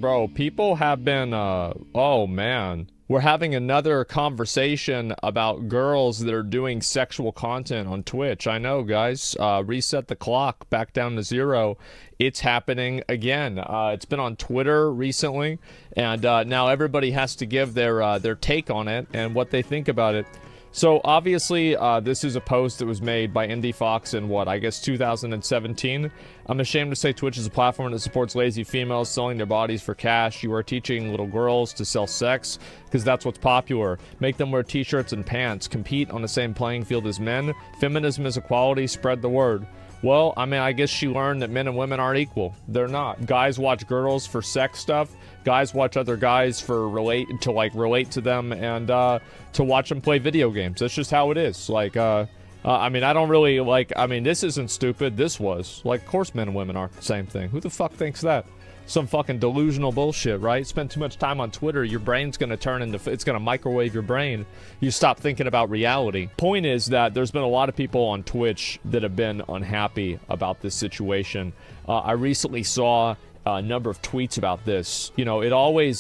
Bro, people have been, oh man. We're having another conversation about girls that are doing sexual content on Twitch. I know, guys. Reset the clock back down to 0. It's happening again. It's been on Twitter recently, and now everybody has to give their take on it and what they think about it. So obviously, this is a post that was made by Indie Fox in what, I guess 2017. I'm ashamed to say Twitch is a platform that supports lazy females selling their bodies for cash. You are teaching little girls to sell sex because that's what's popular. Make them wear t-shirts and pants. Compete on the same playing field as men. Feminism is equality. Spread the word. Well, I mean, I guess she learned that men and women aren't equal. They're not. Guys watch girls for sex stuff. Guys watch other guys for relate to them and to watch them play video games. That's just how it is. Like, I mean, I don't really like. I mean, this isn't stupid. This was like, of course, men and women aren't the same thing. Who the fuck thinks that? Some fucking delusional bullshit, right? Spend too much time on Twitter, your brain's gonna turn into, it's gonna microwave your brain. You stop thinking about reality. Point is that there's been a lot of people on Twitch that have been unhappy about this situation. I recently saw a number of tweets about this. You know, it always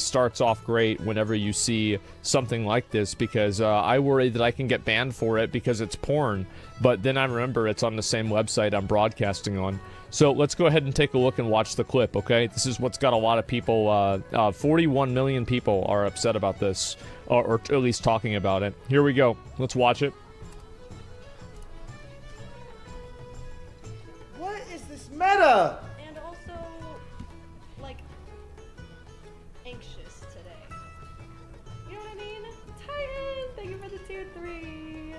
starts off great whenever you see something like this, because I worry that I can get banned for it because it's porn, but then I remember it's on the same website I'm broadcasting on. So let's go ahead and take a look and watch the clip, okay? This is what's got a lot of people, 41 million people are upset about this, or at least talking about it. Here we go. Let's watch it. What is this meta? And also, like, anxious today. You know what I mean? Titan, thank you for the tier 3.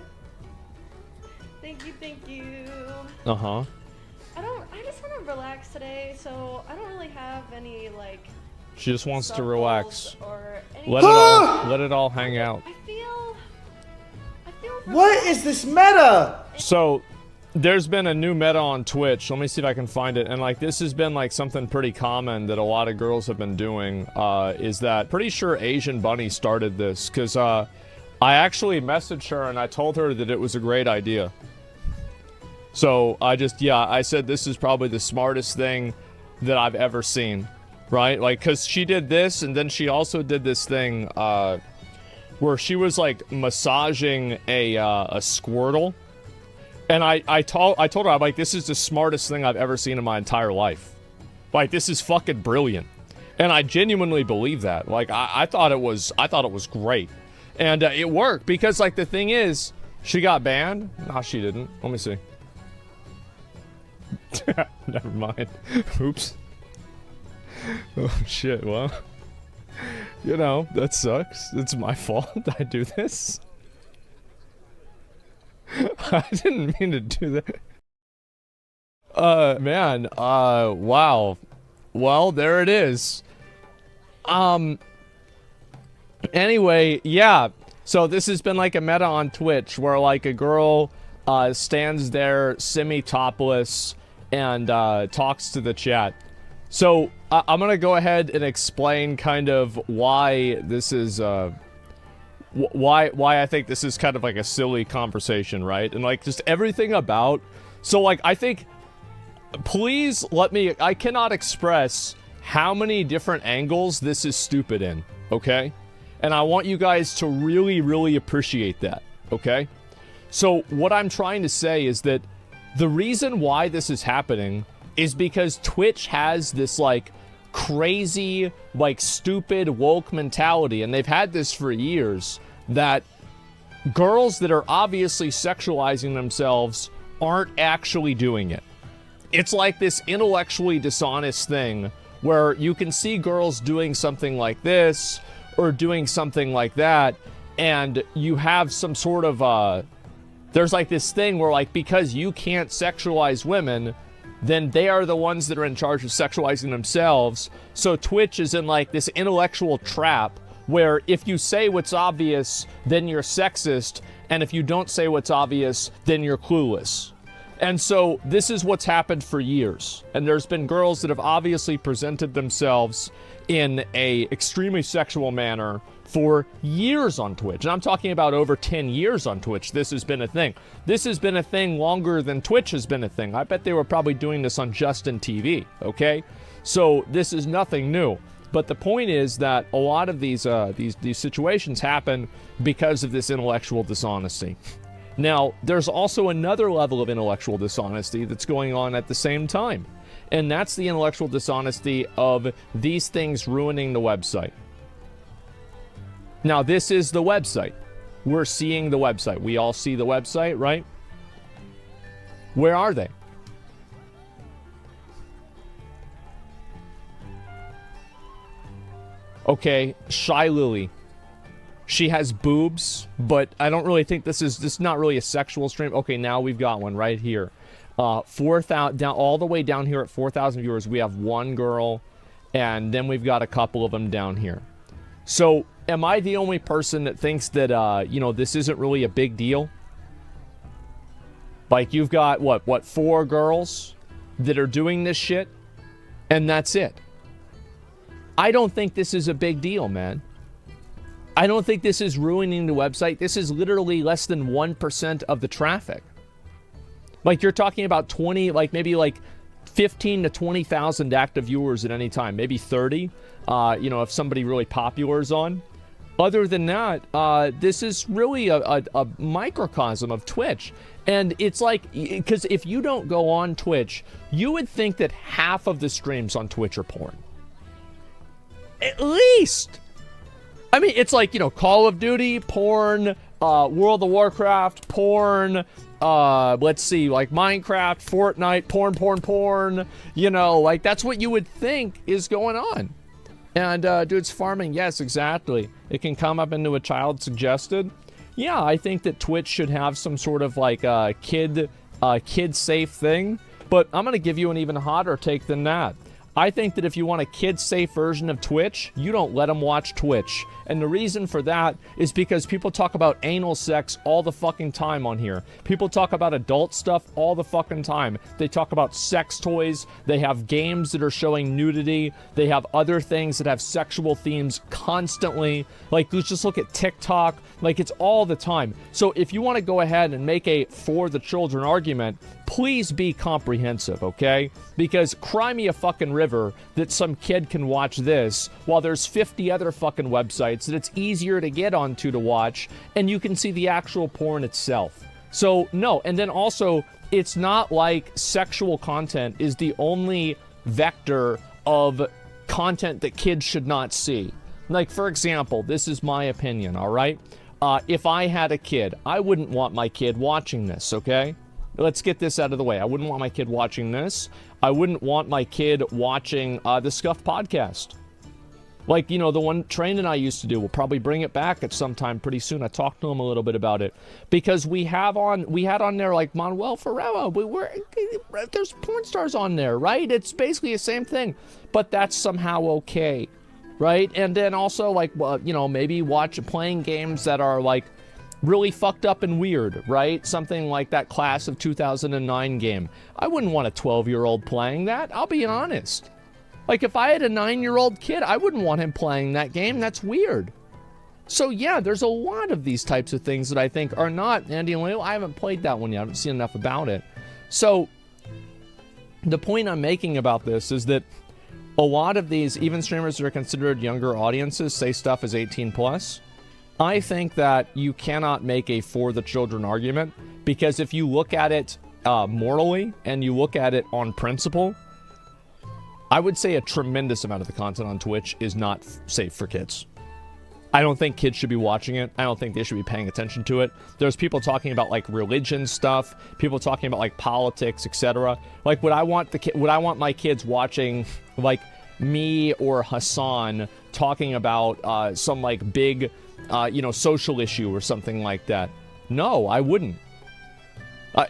Thank you. Uh-huh. I just want to relax today, so I don't really have any, like, She just wants to relax. Or Let it all hang out. I feel What is this meta? So, there's been a new meta on Twitch. Let me see if I can find it. And, like, this has been, like, something pretty common that a lot of girls have been doing, is that, pretty sure Asian Bunny started this, because, I actually messaged her and I told her that it was a great idea. So, I said this is probably the smartest thing that I've ever seen, right? Like, because she did this, and then she also did this thing, where she was, like, massaging a Squirtle. And I told her, I'm like, this is the smartest thing I've ever seen in my entire life. Like, this is fucking brilliant. And I genuinely believe that. Like, I thought it was great. And it worked, because, like, the thing is, she got banned. No, she didn't. Let me see. Never mind. Oops. Oh, shit, well. You know, that sucks. It's my fault I do this. I didn't mean to do that. Man, wow. Well, there it is. Anyway, yeah. So this has been like a meta on Twitch where like a girl stands there semi-topless and talks to the chat. So I'm gonna go ahead and explain kind of why this is why I think this is kind of like a silly conversation, right? And like just everything about, so like I think, please let me, I cannot express how many different angles this is stupid in, okay? And I want you guys to really, really appreciate that, okay? So what I'm trying to say is that the reason why this is happening is because Twitch has this like crazy, like stupid woke mentality, and they've had this for years, that girls that are obviously sexualizing themselves aren't actually doing it. It's like this intellectually dishonest thing where you can see girls doing something like this or doing something like that, and you have some sort of there's like this thing where like, because you can't sexualize women, then they are the ones that are in charge of sexualizing themselves. So Twitch is in like this intellectual trap where if you say what's obvious, then you're sexist, and if you don't say what's obvious, then you're clueless. And so this is what's happened for years. And there's been girls that have obviously presented themselves in a extremely sexual manner for years on Twitch. And I'm talking about over 10 years on Twitch. This has been a thing. This has been a thing longer than Twitch has been a thing. I bet they were probably doing this on Justin TV, okay? So this is nothing new. But the point is that a lot of these situations happen because of this intellectual dishonesty. Now, there's also another level of intellectual dishonesty that's going on at the same time. And that's the intellectual dishonesty of these things ruining the website. Now, this is the website. We're seeing the website. We all see the website, right? Where are they? Okay, Shy Lily. She has boobs, but I don't really think this is not really a sexual stream. Okay, now we've got one right here. 4,000 down all the way down here at 4,000 viewers. We have one girl, and then we've got a couple of them down here. So, am I the only person that thinks that this isn't really a big deal? Like, you've got what 4 girls that are doing this shit, and that's it. I don't think this is a big deal, man. I don't think this is ruining the website. This is literally less than 1% of the traffic. Like, you're talking about 20, maybe 15 to 20,000 active viewers at any time, maybe 30, if somebody really popular is on. Other than that, this is really a microcosm of Twitch. And it's like, because if you don't go on Twitch, you would think that half of the streams on Twitch are porn. At least. I mean, it's like, Call of Duty, porn, World of Warcraft, porn, let's see, like Minecraft, Fortnite, porn, that's what you would think is going on. And, dude's farming, yes, exactly. It can come up into a child suggested. Yeah, I think that Twitch should have some sort of kid-safe thing, but I'm going to give you an even hotter take than that. I think that if you want a kid-safe version of Twitch, you don't let them watch Twitch. And the reason for that is because people talk about anal sex all the fucking time on here. People talk about adult stuff all the fucking time. They talk about sex toys. They have games that are showing nudity. They have other things that have sexual themes constantly. Like, let's just look at TikTok. Like, it's all the time. So if you want to go ahead and make a for the children argument, please be comprehensive, okay? Because cry me a fucking river that some kid can watch this while there's 50 other fucking websites that it's easier to get onto to watch, and you can see the actual porn itself. So, no. And then also, it's not like sexual content is the only vector of content that kids should not see. Like, for example, this is my opinion, all right? If I had a kid, I wouldn't want my kid watching this, okay? Let's get this out of the way. I wouldn't want my kid watching this. I wouldn't want my kid watching the Scuff podcast. Like, the one Train and I used to do. We'll probably bring it back at some time pretty soon. I talked to him a little bit about it. Because we had on there, like, Manuel Ferrero. There's porn stars on there, right? It's basically the same thing. But that's somehow okay, right? And then also, like, maybe playing games that are, like, really fucked up and weird, right? Something like that Class of 2009 game. I wouldn't want a 12-year-old playing that. I'll be honest. Like, if I had a 9-year-old kid, I wouldn't want him playing that game. That's weird. So, yeah, there's a lot of these types of things that I think are not... Andy and Leo, I haven't played that one yet. I haven't seen enough about it. So, the point I'm making about this is that a lot of these, even streamers that are considered younger audiences, say stuff is 18+. I think that you cannot make a for the children argument, because if you look at it morally and you look at it on principle, I would say a tremendous amount of the content on Twitch is not safe for kids. I don't think kids should be watching it. I don't think they should be paying attention to it. There's people talking about, like, religion stuff, people talking about, like, politics, etc. Like, would I want my kids watching, like, me or Hassan talking about some, like, big social issue or something like that? No, I wouldn't.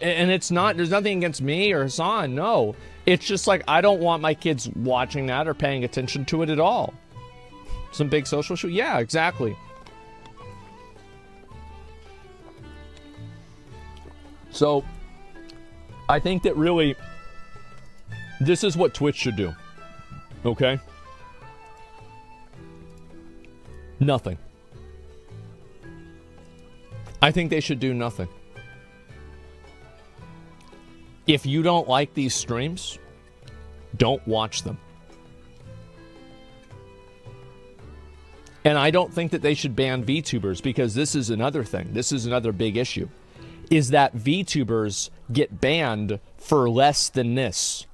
And it's not, there's nothing against me or Hassan, no. It's just like, I don't want my kids watching that or paying attention to it at all. Some big social issue? Yeah, exactly. So, I think that really, this is what Twitch should do. Okay? Nothing. I think they should do nothing. If you don't like these streams, don't watch them. And I don't think that they should ban VTubers, because this is another thing. This is another big issue. Is that VTubers get banned for less than this.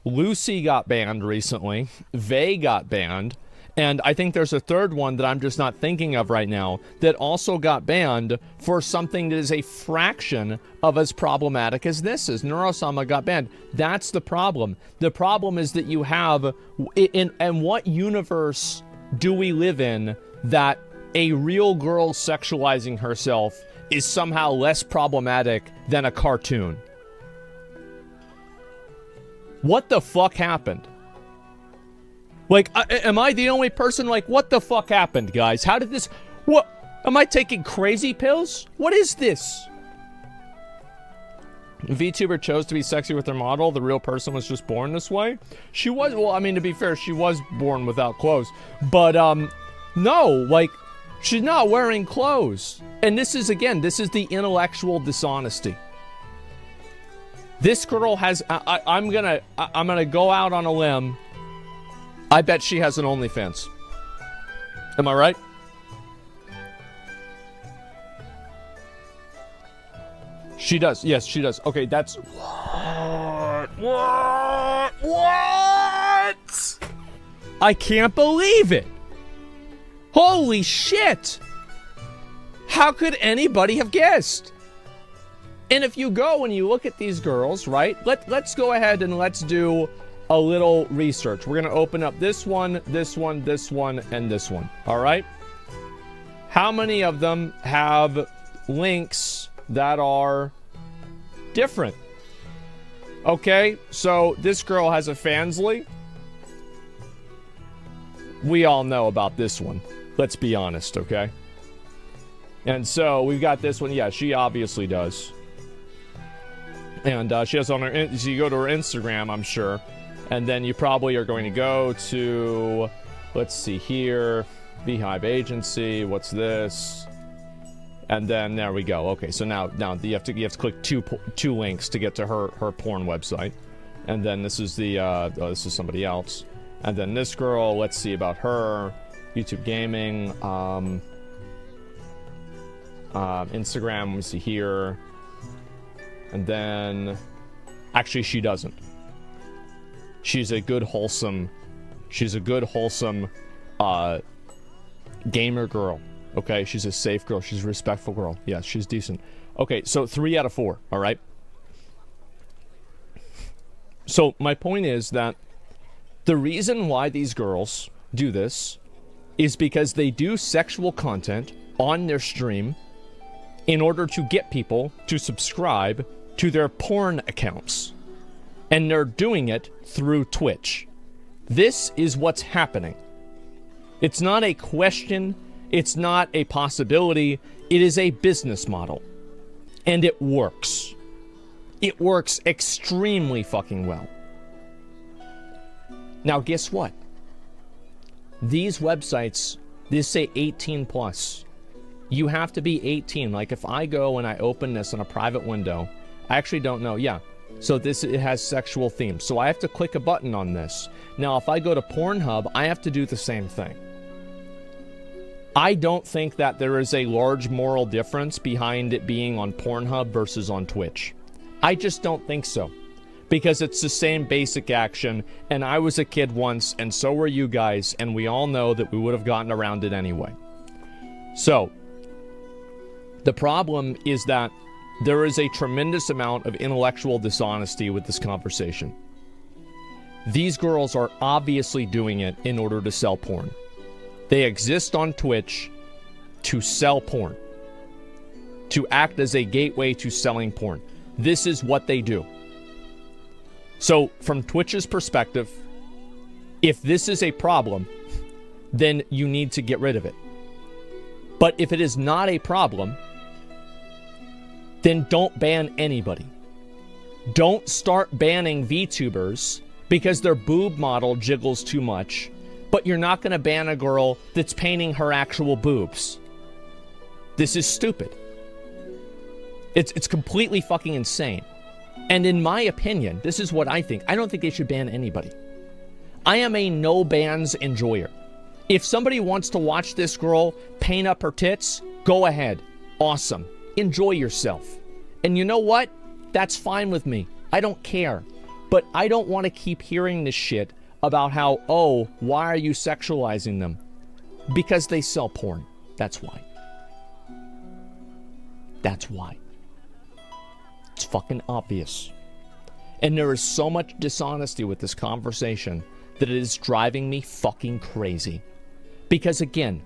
Lucy got banned recently. Vay got banned. And I think there's a third one that I'm just not thinking of right now that also got banned for something that is a fraction of as problematic as this is. Neurosama got banned. That's the problem. The problem is that you have, in what universe do we live in that a real girl sexualizing herself is somehow less problematic than a cartoon? What the fuck happened? Like, am I the only person? Like, what the fuck happened, guys? How did this... What? Am I taking crazy pills? What is this? VTuber chose to be sexy with her model. The real person was just born this way. She was... Well, I mean, to be fair, she was born without clothes. But, no, like, she's not wearing clothes. And this is, again, this is the intellectual dishonesty. This girl has... I'm gonna go out on a limb. I bet she has an OnlyFans. Am I right? She does. Yes, she does. Okay, that's... What? I can't believe it. Holy shit. How could anybody have guessed? And if you go and you look at these girls, right? Let's go ahead and let's do a little research. We're going to open up this one, this one, this one, and this one. All right? How many of them have links that are different? Okay, so this girl has a Fansly. We all know about this one. Let's be honest, okay? And so we've got this one. Yeah, she obviously does. And she has on her... So you go to her Instagram, I'm sure. And then you probably are going to go to, let's see here, Beehive Agency. What's this? And then there we go. Okay, so now you have to click two links to get to her porn website. And then this is the this is somebody else. And then this girl, let's see about her. YouTube Gaming, Instagram. Let me see here. And then, actually, she doesn't. She's a good wholesome gamer girl. Okay, she's a safe girl. She's a respectful girl. Yes, she's decent. Okay, so 3 out of 4. All right. So my point is that the reason why these girls do this is because they do sexual content on their stream in order to get people to subscribe to their porn accounts. And they're doing it through Twitch. This is what's happening. It's not a question. It's not a possibility. It is a business model. And it works. It works extremely fucking well. Now, guess what? These websites, they say 18 plus. You have to be 18. Like, if I go and I open this on a private window, I actually don't know. Yeah. So it has sexual themes. So I have to click a button on this. Now, if I go to Pornhub, I have to do the same thing. I don't think that there is a large moral difference behind it being on Pornhub versus on Twitch. I just don't think so. Because it's the same basic action, and I was a kid once, and so were you guys, and we all know that we would have gotten around it anyway. So, the problem is that there is a tremendous amount of intellectual dishonesty with this conversation. These girls are obviously doing it in order to sell porn. They exist on Twitch to sell porn. To act as a gateway to selling porn. This is what they do. So, from Twitch's perspective, if this is a problem, then you need to get rid of it. But if it is not a problem, then don't ban anybody. Don't start banning VTubers because their boob model jiggles too much, but you're not going to ban a girl that's painting her actual boobs. This is stupid. It's completely fucking insane. And in my opinion, this is what I think. I don't think they should ban anybody. I am a no bans enjoyer. If somebody wants to watch this girl paint up her tits, go ahead. Awesome. Enjoy yourself. And you know what? That's fine with me. I don't care. But I don't want to keep hearing this shit about how, oh, why are you sexualizing them? Because they sell porn. That's why. That's why. It's fucking obvious. And there is so much dishonesty with this conversation that it is driving me fucking crazy. Because again,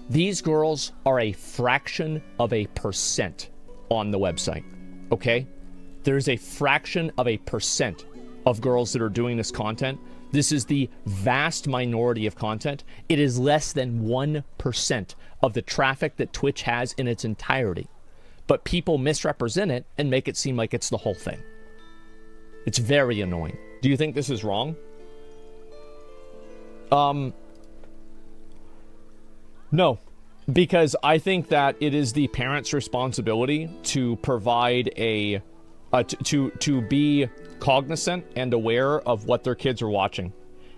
these girls are a fraction of a percent on the website, okay? There's a fraction of a percent of girls that are doing this content. This is the vast minority of content. It is less than 1% of the traffic that Twitch has in its entirety. But people misrepresent it and make it seem like it's the whole thing. It's very annoying. Do you think this is wrong? No, because I think that it is the parent's responsibility to provide a to be cognizant and aware of what their kids are watching.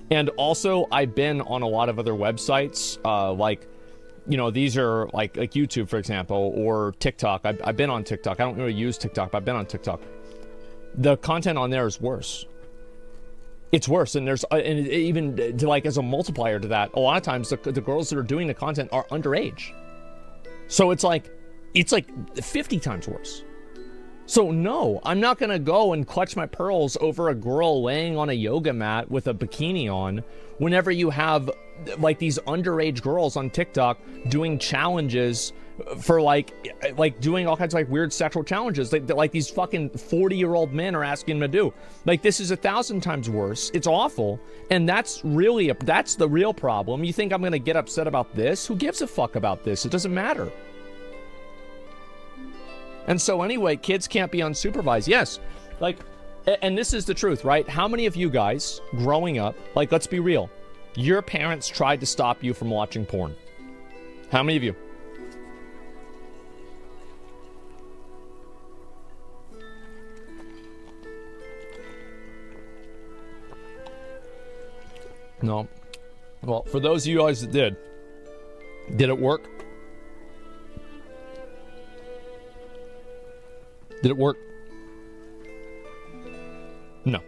And also, I've been on a lot of other websites, like, you know, these are like YouTube, for example, or TikTok. I've been on TikTok. I don't really use TikTok, but I've been on TikTok. The content on there is worse. It's worse, and there's and even to, like, as a multiplier to that, a lot of times the girls that are doing the content are underage. So it's like 50 times worse. So no, I'm not gonna go and clutch my pearls over a girl laying on a yoga mat with a bikini on whenever you have like these underage girls on TikTok doing challenges for like doing all kinds of like weird sexual challenges like these fucking 40-year-old men are asking them to do. Like, this is 1,000 times worse. It's awful. And that's the real problem. You think I'm gonna get upset about this? Who gives a fuck about this? It doesn't matter. And so anyway, kids can't be unsupervised. Yes, like, and this is the truth, right? How many of you guys growing up, like, let's be real, your parents tried to stop you from watching porn? How many of you? No. Well, for those of you guys that did it work? Did it work? No.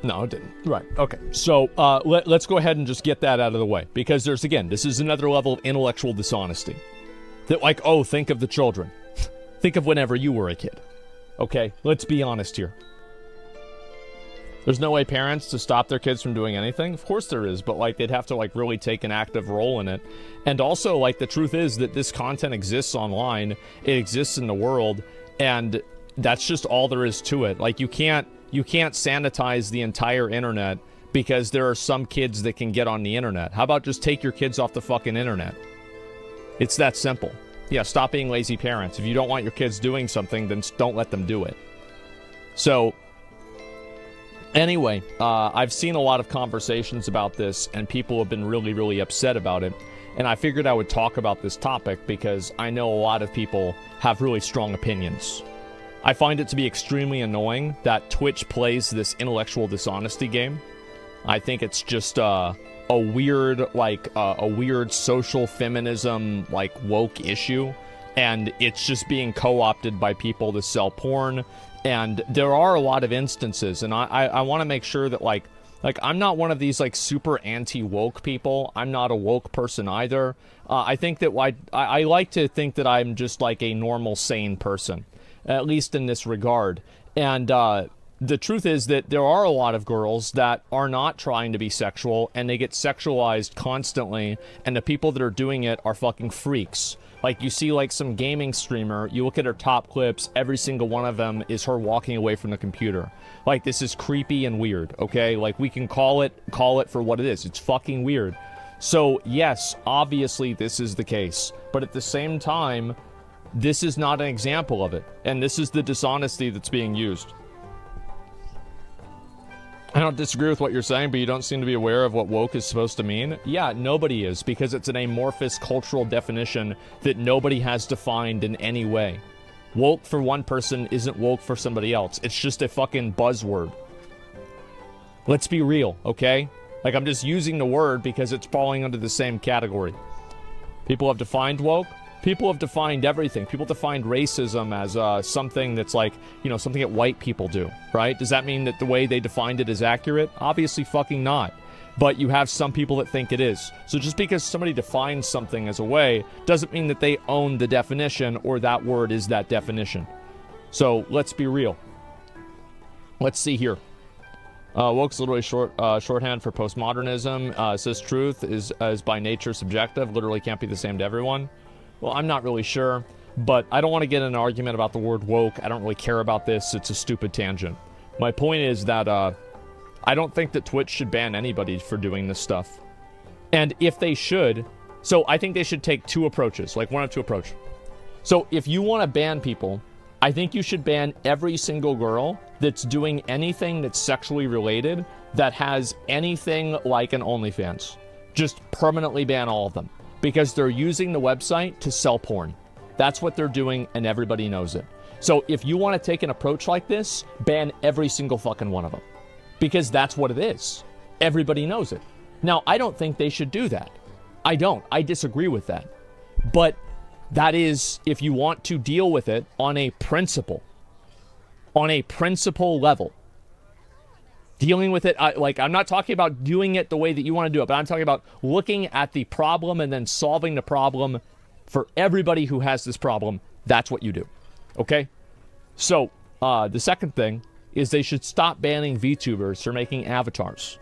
No, it didn't. Right. Okay. So let's go ahead and just get that out of the way, because this is another level of intellectual dishonesty. That, like, oh, think of the children. Think of whenever you were a kid. Okay? Let's be honest here. There's no way parents to stop their kids from doing anything? Of course there is, but, like, they'd have to, like, really take an active role in it. And also, like, the truth is that this content exists online, it exists in the world, and that's just all there is to it. Like, you can't sanitize the entire internet because there are some kids that can get on the internet. How about just take your kids off the fucking internet? It's that simple. Yeah, stop being lazy parents. If you don't want your kids doing something, then don't let them do it. So, anyway, I've seen a lot of conversations about this, and people have been really, really upset about it. And I figured I would talk about this topic because I know a lot of people have really strong opinions. I find it to be extremely annoying that Twitch plays this intellectual dishonesty game. I think it's just a weird social feminism, like, woke issue. And it's just being co-opted by people to sell porn. And there are a lot of instances, and I want to make sure that, like, I'm not one of these, like, super anti-woke people. I'm not a woke person either. I think that I like to think that I'm just, like, a normal, sane person, at least in this regard. And the truth is that there are a lot of girls that are not trying to be sexual, and they get sexualized constantly, and the people that are doing it are fucking freaks. Like, you see, like, some gaming streamer, you look at her top clips, every single one of them is her walking away from the computer. Like, this is creepy and weird, okay? Like, we can call it for what it is. It's fucking weird. So, yes, obviously this is the case. But at the same time, this is not an example of it. And this is the dishonesty that's being used. I don't disagree with what you're saying, but you don't seem to be aware of what woke is supposed to mean. Yeah, nobody is, because it's an amorphous cultural definition that nobody has defined in any way. Woke for one person isn't woke for somebody else. It's just a fucking buzzword. Let's be real, okay? Like, I'm just using the word because it's falling under the same category. People have defined woke. People have defined everything. People defined racism as something that's like, you know, something that white people do, right? Does that mean that the way they defined it is accurate? Obviously fucking not. But you have some people that think it is. So just because somebody defines something as a way doesn't mean that they own the definition or that word is that definition. So let's be real. Let's see here. Woke's literally shorthand for postmodernism. Says truth is by nature subjective. Literally can't be the same to everyone. Well, I'm not really sure, but I don't want to get in an argument about the word woke. I don't really care about this. It's a stupid tangent. My point is that I don't think that Twitch should ban anybody for doing this stuff. And if they should, so I think they should take two approaches, like one of two approach. So if you want to ban people, I think you should ban every single girl that's doing anything that's sexually related that has anything like an OnlyFans. Just permanently ban all of them. Because they're using the website to sell porn. That's what they're doing, and everybody knows it. So if you want to take an approach like this, ban every single fucking one of them. Because that's what it is. Everybody knows it. Now, I don't think they should do that. I don't. I disagree with that. But that is if you want to deal with it on a principle level. Dealing with it, I'm not talking about doing it the way that you want to do it, but I'm talking about looking at the problem and then solving the problem for everybody who has this problem. That's what you do. Okay? So, the second thing is they should stop banning VTubers for making avatars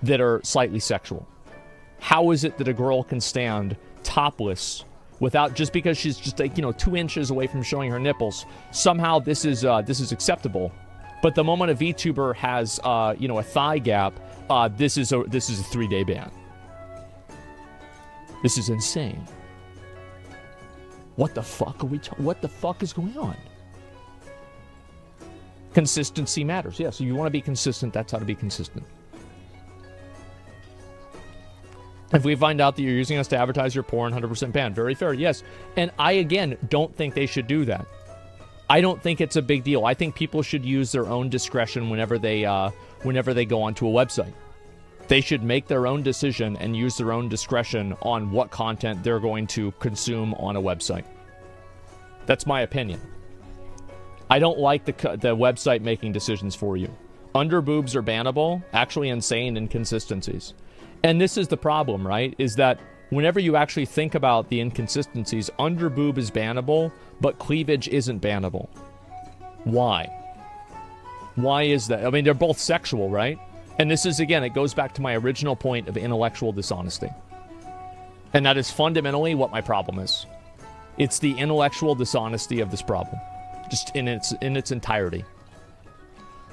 that are slightly sexual. How is it that a girl can stand topless without, just because she's just like, 2 inches away from showing her nipples? Somehow this is acceptable. But the moment a VTuber has, a thigh gap, this is a 3-day ban. This is insane. What the fuck are we? What the fuck is going on? Consistency matters. Yeah, so you want to be consistent. That's how to be consistent. If we find out that you're using us to advertise your porn, 100% ban. Very fair. Yes, and I again don't think they should do that. I don't think it's a big deal. I think people should use their own discretion whenever they go onto a website. They should make their own decision and use their own discretion on what content they're going to consume on a website. That's my opinion. I don't like the website making decisions for you. Underboobs are bannable. Actually insane inconsistencies. And this is the problem, right? Is that whenever you actually think about the inconsistencies, underboob is bannable, but cleavage isn't bannable. Why? Why is that? I mean, they're both sexual, right? And this is, again, it goes back to my original point of intellectual dishonesty. And that is fundamentally what my problem is. It's the intellectual dishonesty of this problem, just in its entirety.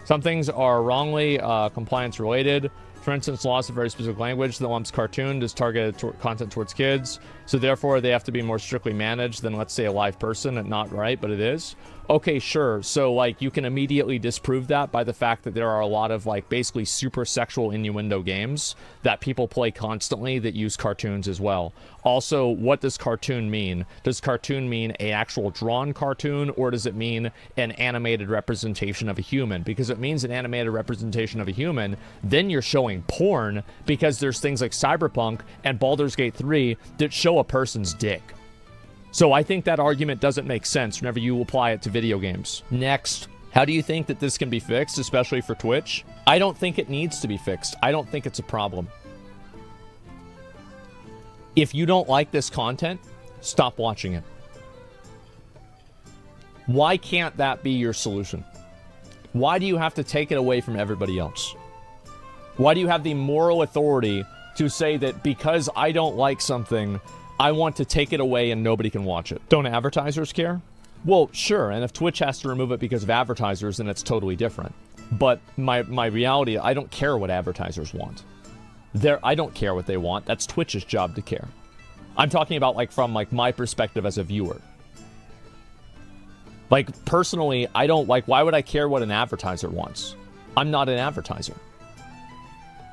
Some things are wrongly compliance related. For instance, loss of very specific language that lumps cartoon as targeted content towards kids. So therefore, they have to be more strictly managed than, let's say, a live person. And not right, but it is. Okay, sure. So, like, you can immediately disprove that by the fact that there are a lot of, like, basically super sexual innuendo games that people play constantly that use cartoons as well. Also, what does cartoon mean? Does cartoon mean an actual drawn cartoon, or does it mean an animated representation of a human? Because it means an animated representation of a human, then you're showing porn, because there's things like Cyberpunk and Baldur's Gate 3 that show a person's dick. So I think that argument doesn't make sense whenever you apply it to video games. Next, how do you think that this can be fixed, especially for Twitch? I don't think it needs to be fixed. I don't think it's a problem. If you don't like this content, stop watching it. Why can't that be your solution? Why do you have to take it away from everybody else? Why do you have the moral authority to say that because I don't like something, I want to take it away and nobody can watch it? Don't advertisers care? Well, sure, and if Twitch has to remove it because of advertisers, then it's totally different. But my reality, I don't care what advertisers want. I don't care what they want. That's Twitch's job to care. I'm talking about, like, from, like, my perspective as a viewer. Like, personally, I don't, like, why would I care what an advertiser wants? I'm not an advertiser.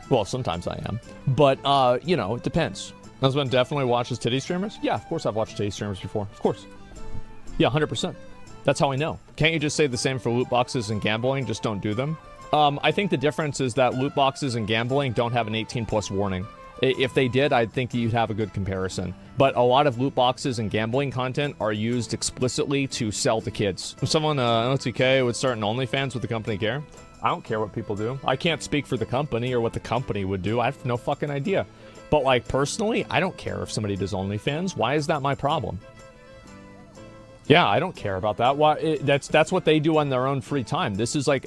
Well, sometimes I am. But, it depends. Husband definitely watches titty streamers? Yeah, of course I've watched titty streamers before. Of course. Yeah, 100%. That's how I know. Can't you just say the same for loot boxes and gambling? Just don't do them? I think the difference is that loot boxes and gambling don't have an 18+ warning. If they did, I think you'd have a good comparison. But a lot of loot boxes and gambling content are used explicitly to sell to kids. If someone, LTK, would start an OnlyFans, would the company care? I don't care what people do. I can't speak for the company or what the company would do. I have no fucking idea. But, like, personally, I don't care if somebody does OnlyFans. Why is that my problem? Yeah, I don't care about that. Why? That's what they do on their own free time. This is like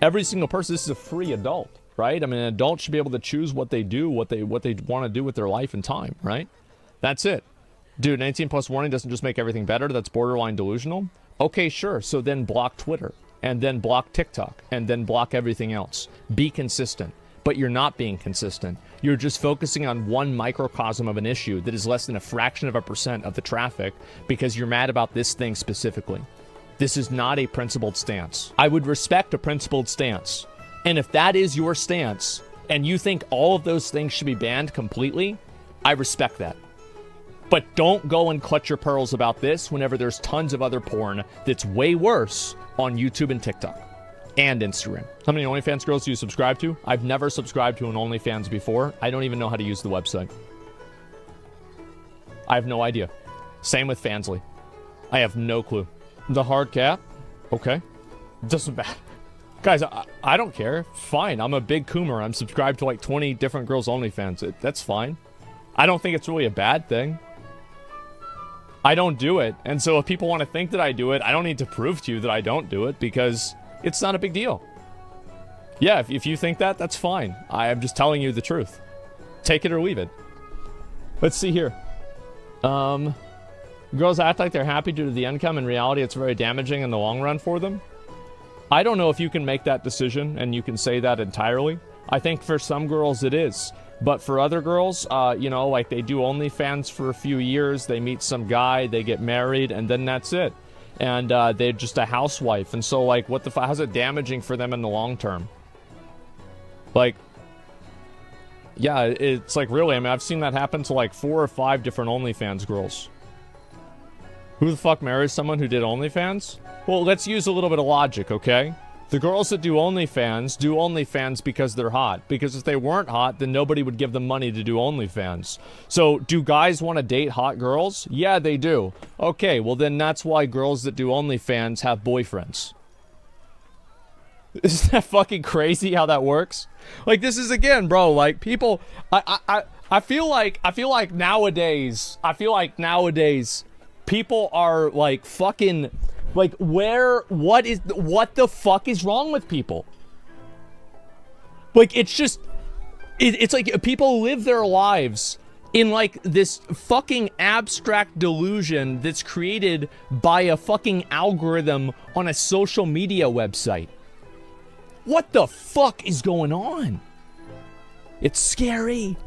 every single person. This is a free adult, right? I mean, an adult should be able to choose what they do, what they want to do with their life and time, right? That's it. Dude, an 18+ warning doesn't just make everything better. That's borderline delusional. Okay, sure. So then block Twitter, and then block TikTok, and then block everything else. Be consistent. But you're not being consistent. You're just focusing on one microcosm of an issue that is less than a fraction of a percent of the traffic because you're mad about this thing specifically. This is not a principled stance. I would respect a principled stance. And if that is your stance, and you think all of those things should be banned completely, I respect that. But don't go and clutch your pearls about this whenever there's tons of other porn that's way worse on YouTube and TikTok. And Instagram. How many OnlyFans girls do you subscribe to? I've never subscribed to an OnlyFans before. I don't even know how to use the website. I have no idea. Same with Fansly. I have no clue. The hard cap? Okay. Doesn't matter. Guys, I don't care. Fine. I'm a big coomer. I'm subscribed to like 20 different girls' OnlyFans. That's fine. I don't think it's really a bad thing. I don't do it. And so if people want to think that I do it, I don't need to prove to you that I don't do it because it's not a big deal. Yeah, if you think that, that's fine. I am just telling you the truth. Take it or leave it. Let's see here. Girls act like they're happy due to the income. In reality, it's very damaging in the long run for them. I don't know if you can make that decision and you can say that entirely. I think for some girls it is. But for other girls, you know, like they do OnlyFans for a few years, they meet some guy, they get married, and then that's it. And they're just a housewife. And so, like, what the fuck? How's it damaging for them in the long term? Like, yeah, it's like, really, I mean, I've seen that happen to like 4 or 5 different OnlyFans girls. Who the fuck marries someone who did OnlyFans? Well, let's use a little bit of logic, okay? The girls that do OnlyFans because they're hot. Because if they weren't hot, then nobody would give them money to do OnlyFans. So, do guys want to date hot girls? Yeah, they do. Okay, well then that's why girls that do OnlyFans have boyfriends. Isn't that fucking crazy how that works? Like, this is, again, bro, like, people, I feel like nowadays, people are, like, fucking, like, what the fuck is wrong with people? Like, it's just, it's like people live their lives in, like, this fucking abstract delusion that's created by a fucking algorithm on a social media website. What the fuck is going on? It's scary.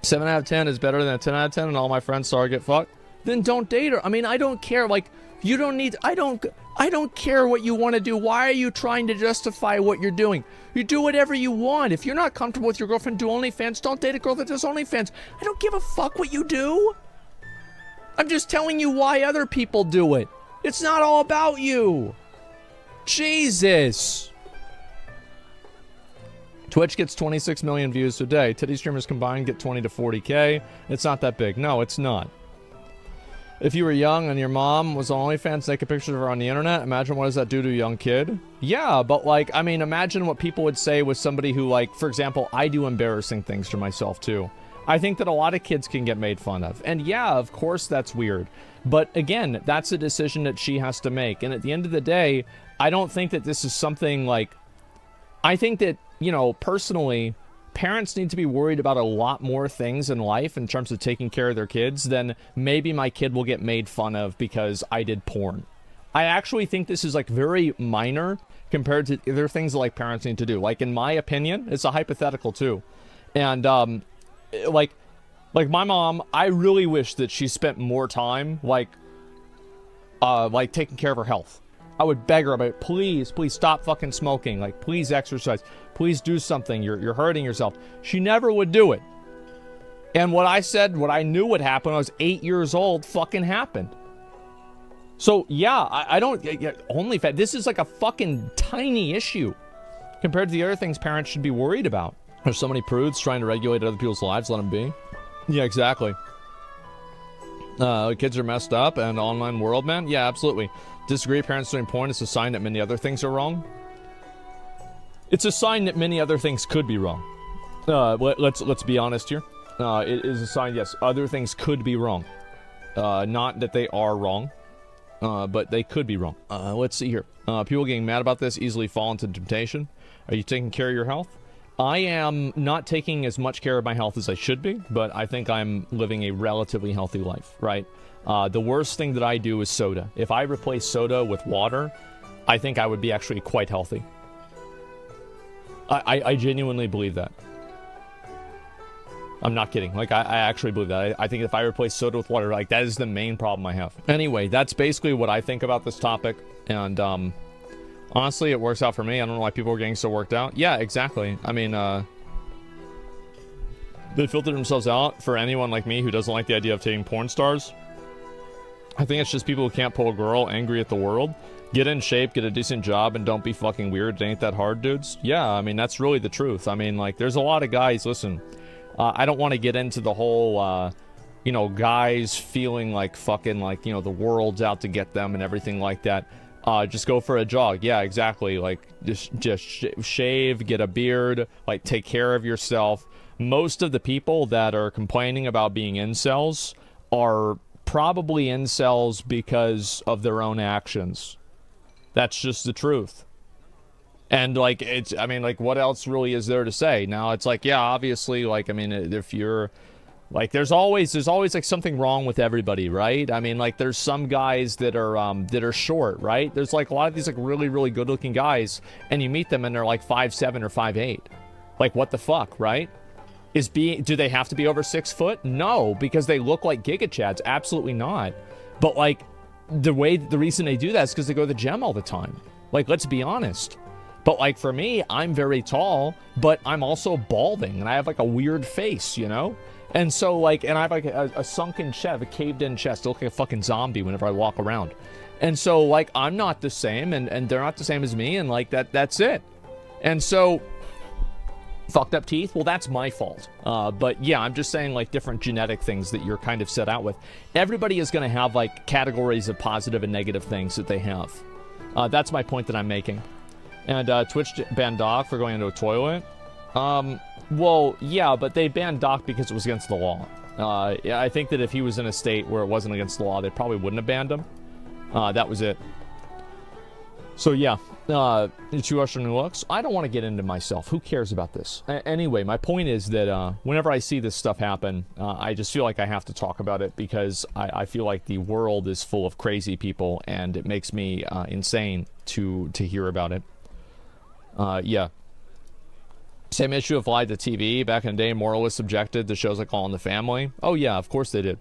7 out of 10 is better than a 10 out of 10 and all my friends saw her get fucked. Then don't date her. I mean, I don't care. Like, you don't need, I don't care what you want to do. Why are you trying to justify what you're doing? You do whatever you want. If you're not comfortable with your girlfriend, do OnlyFans. Don't date a girl that does OnlyFans. I don't give a fuck what you do. I'm just telling you why other people do it. It's not all about you. Jesus. Twitch gets 26 million views a day. Titty streamers combined get 20 to 40K. It's not that big. No, it's not. If you were young and your mom was on OnlyFans taking pictures of her on the internet, imagine what does that do to a young kid? Yeah, but like, I mean, imagine what people would say with somebody who, like, for example, I do embarrassing things to myself too. I think that a lot of kids can get made fun of. And yeah, of course that's weird. But again, that's a decision that she has to make. And at the end of the day, I don't think that this is something like, I think that, you know, personally, parents need to be worried about a lot more things in life in terms of taking care of their kids than maybe my kid will get made fun of because I did porn. I actually think this is like very minor compared to other things that like parents need to do. Like, in my opinion, it's a hypothetical too. And like my mom, I really wish that she spent more time like taking care of her health. I would beg her about, please stop fucking smoking. Like, please exercise. Please do something. You're hurting yourself. She never would do it. And what I said, what I knew would happen when I was 8 years old, fucking happened. So yeah, I don't. OnlyFans. This is like a fucking tiny issue compared to the other things parents should be worried about. There's so many prudes trying to regulate other people's lives. Let them be. Yeah, exactly. Kids are messed up and online world, man. Yeah, absolutely. Disagree. Parents doing porn is a sign that many other things are wrong. It's a sign that many other things could be wrong. Let's be honest here. It is a sign. Yes, other things could be wrong. Not that they are wrong. But they could be wrong. Let's see here. People getting mad about this easily fall into temptation. Are you taking care of your health? I am not taking as much care of my health as I should be, but I think I'm living a relatively healthy life, right? The worst thing that I do is soda. If I replace soda with water, I think I would be actually quite healthy. I genuinely believe that. I'm not kidding. Like, I actually believe that. I think if I replace soda with water, like, that is the main problem I have. Anyway, that's basically what I think about this topic. And, honestly, it works out for me. I don't know why people are getting so worked out. Yeah, exactly. I mean, they filter themselves out. For anyone like me who doesn't like the idea of dating porn stars, I think it's just people who can't pull a girl, angry at the world. Get in shape, get a decent job, and don't be fucking weird. It ain't that hard, dudes. Yeah, I mean, that's really the truth. I mean, like, there's a lot of guys, listen... I don't want to get into the whole, you know, guys feeling like fucking, like, you know, the world's out to get them and everything like that. Just go for a jog. Yeah, exactly. Like, just shave, get a beard, like, take care of yourself. Most of the people that are complaining about being incels are probably incels because of their own actions. That's just the truth. And, like, it's, I mean, like, what else really is there to say? Now, it's like, yeah, obviously, like, I mean, if you're, like, there's always, like, something wrong with everybody, right? I mean, like, there's some guys that are short, right? There's, like, a lot of these, like, really, really good-looking guys, and you meet them, and they're, like, 5'7" or 5'8". Like, what the fuck, right? Do they have to be over 6 foot? No, because they look like Giga Chads. Absolutely not. But, like, the reason they do that is because they go to the gym all the time. Like, let's be honest. But, like, for me, I'm very tall, but I'm also balding, and I have, like, a weird face, you know? And so, like, and I have, like, a sunken chest, a caved-in chest. I look like a fucking zombie whenever I walk around. And so, like, I'm not the same, and they're not the same as me, and, like, that's it. And so, fucked up teeth? Well, that's my fault. But, yeah, I'm just saying, like, different genetic things that you're kind of set out with. Everybody is going to have, like, categories of positive and negative things that they have. That's my point that I'm making. And Twitch banned Doc for going into a toilet. Well, yeah, but they banned Doc because it was against the law. Yeah, I think that if he was in a state where it wasn't against the law, they probably wouldn't have banned him. That was it. So, yeah. Two Usher new looks. I don't want to get into myself. Who cares about this? Anyway, my point is that whenever I see this stuff happen, I just feel like I have to talk about it because I feel like the world is full of crazy people, and it makes me insane to hear about it. Yeah. Same issue applied to TV. Back in the day, moralists objected to shows like All in the Family. Oh, yeah, of course they did.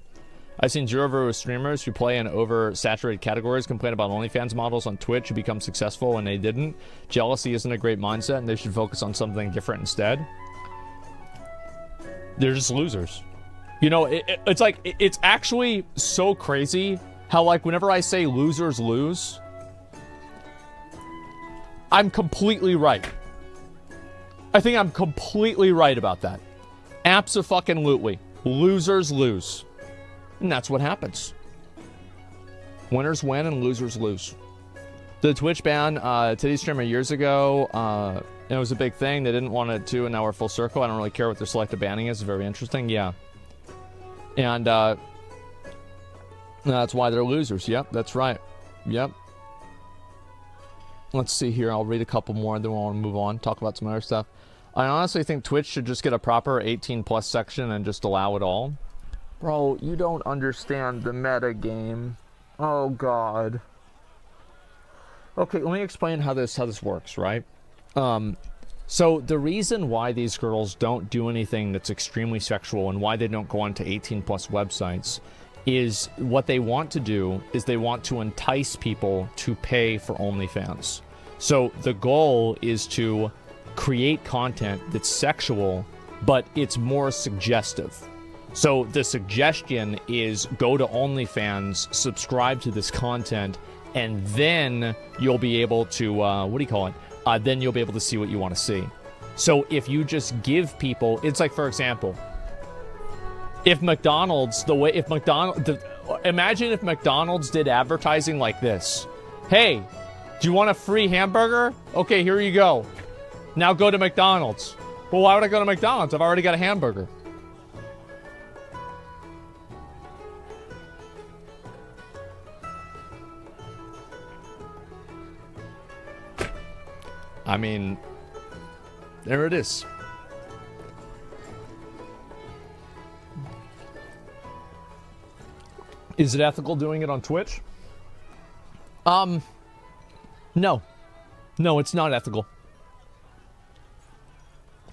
I've seen zero streamers who play in oversaturated categories complain about OnlyFans models on Twitch who become successful when they didn't. Jealousy isn't a great mindset, and they should focus on something different instead. They're just losers. You know, it's like, it's actually so crazy how, like, whenever I say losers lose, I'm completely right. I think I'm completely right about that. Abso-fucking-lutely. Losers lose. And that's what happens. Winners win and losers lose. The Twitch ban, titty streamer years ago, it was a big thing. They didn't want it to, and now we're full circle. I don't really care what their selective banning is. It's very interesting. Yeah. And, that's why they're losers. Yep, that's right. Yep. Let's see here. I'll read a couple more, and then we'll move on. Talk about some other stuff. I honestly think Twitch should just get a proper 18+ section and just allow it all. Bro, you don't understand the meta game. Oh, God. Okay, let me explain how this works, right? So the reason why these girls don't do anything that's extremely sexual and why they don't go onto 18+ websites is what they want to do is they want to entice people to pay for OnlyFans. So the goal is to create content that's sexual, but it's more suggestive. So the suggestion is go to OnlyFans, subscribe to this content, and then you'll be able to, then you'll be able to see what you want to see. So if you just give people, it's like, for example, if McDonald's, imagine if McDonald's did advertising like this. Hey, do you want a free hamburger? Okay, here you go. Now go to McDonald's. Well, why would I go to McDonald's? I've already got a hamburger. I mean, there it is. Is it ethical doing it on Twitch? No. No, it's not ethical.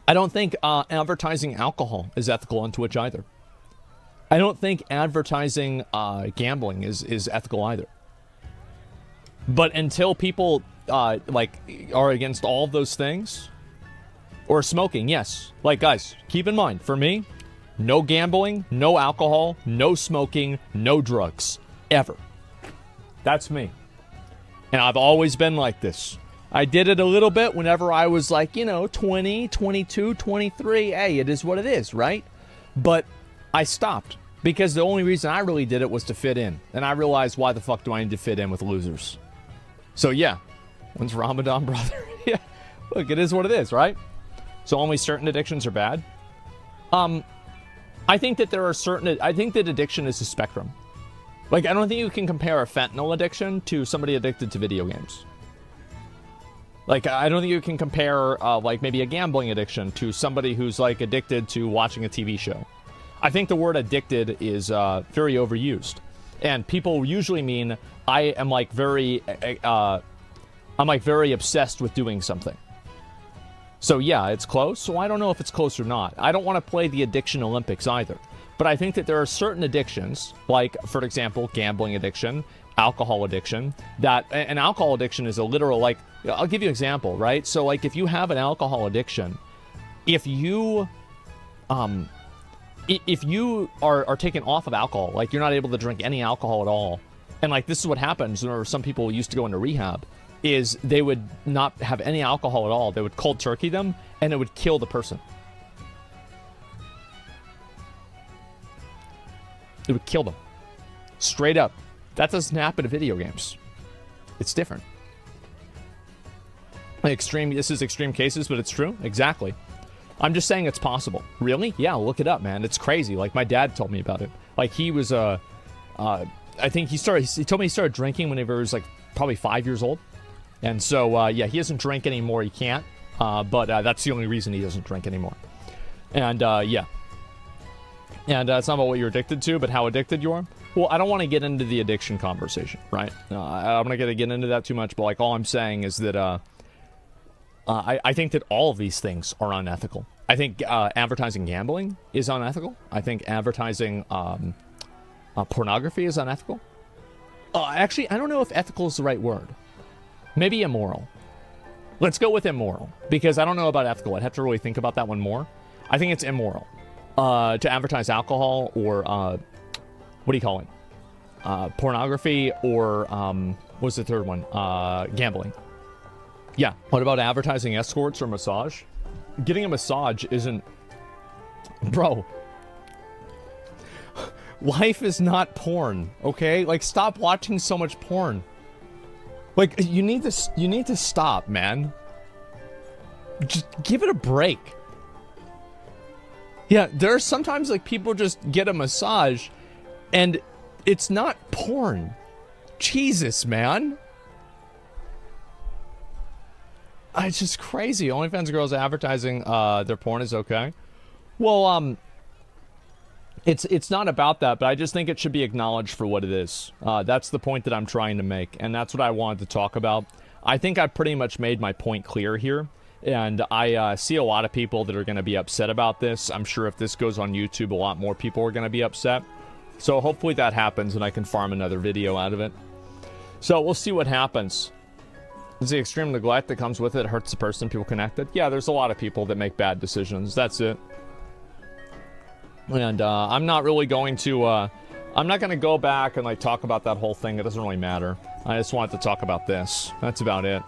I don't think advertising alcohol is ethical on Twitch either. I don't think advertising gambling is ethical either. But until people are against all of those things, or smoking, yes. Like, guys, keep in mind, for me, no gambling, no alcohol, no smoking, no drugs. Ever. That's me. And I've always been like this. I did it a little bit whenever I was 20, 22, 23. Hey, it is what it is, right? But I stopped because the only reason I really did it was to fit in. And I realized, why the fuck do I need to fit in with losers? So yeah, when's Ramadan, brother? Yeah, look, it is what it is, right? So only certain addictions are bad. I think that I think that addiction is a spectrum. I don't think you can compare a fentanyl addiction to somebody addicted to video games. I don't think you can compare, maybe a gambling addiction to somebody who's, addicted to watching a TV show. I think the word addicted is very overused. And people usually mean I am, very obsessed with doing something. So, yeah, it's close. So I don't know if it's close or not. I don't want to play the addiction Olympics either. But I think that there are certain addictions, for example, gambling addiction, alcohol addiction, that an alcohol addiction is a literal, I'll give you an example, right? So, if you have an alcohol addiction, if you are taken off of alcohol, you're not able to drink any alcohol at all, and this is what happens whenever some people used to go into rehab, is they would not have any alcohol at all. They would cold turkey them, and it would kill the person. It would kill them. Straight up. That doesn't happen in video games. It's different. This is extreme cases, but it's true. Exactly. I'm just saying it's possible. Really? Yeah, look it up, man. It's crazy. My dad told me about it. He was, I think he told me he started drinking whenever he was, probably 5 years old. And so, yeah, he doesn't drink anymore. He can't. But that's the only reason he doesn't drink anymore. And, yeah. And it's not about what you're addicted to, but how addicted you are. Well, I don't want to get into the addiction conversation, right? I'm not going to get into that too much, but all I'm saying is that I think that all of these things are unethical. I think advertising gambling is unethical. I think advertising pornography is unethical. Actually, I don't know if ethical is the right word. Maybe immoral. Let's go with immoral, because I don't know about ethical. I'd have to really think about that one more. I think it's immoral to advertise alcohol or what do you call it? Pornography or what's the third one? Gambling. Yeah. What about advertising escorts or massage? Getting a massage isn't... Bro. Life is not porn, okay? Stop watching so much porn. You need to stop, man. Just give it a break. Yeah, there are sometimes, people just get a massage, and it's not porn. Jesus, man. It's just crazy. OnlyFans girls advertising their porn is okay. Well, it's not about that, but I just think it should be acknowledged for what it is. That's the point that I'm trying to make, and that's what I wanted to talk about. I think I pretty much made my point clear here, and I see a lot of people that are going to be upset about this. I'm sure if this goes on YouTube, a lot more people are going to be upset. So hopefully that happens, and I can farm another video out of it. So we'll see what happens. The extreme neglect that comes with it hurts the person, people connected. Yeah, there's a lot of people that make bad decisions. That's it. And I'm not really going to, I'm not going to go back and like talk about that whole thing. It doesn't really matter. I just wanted to talk about this. That's about it.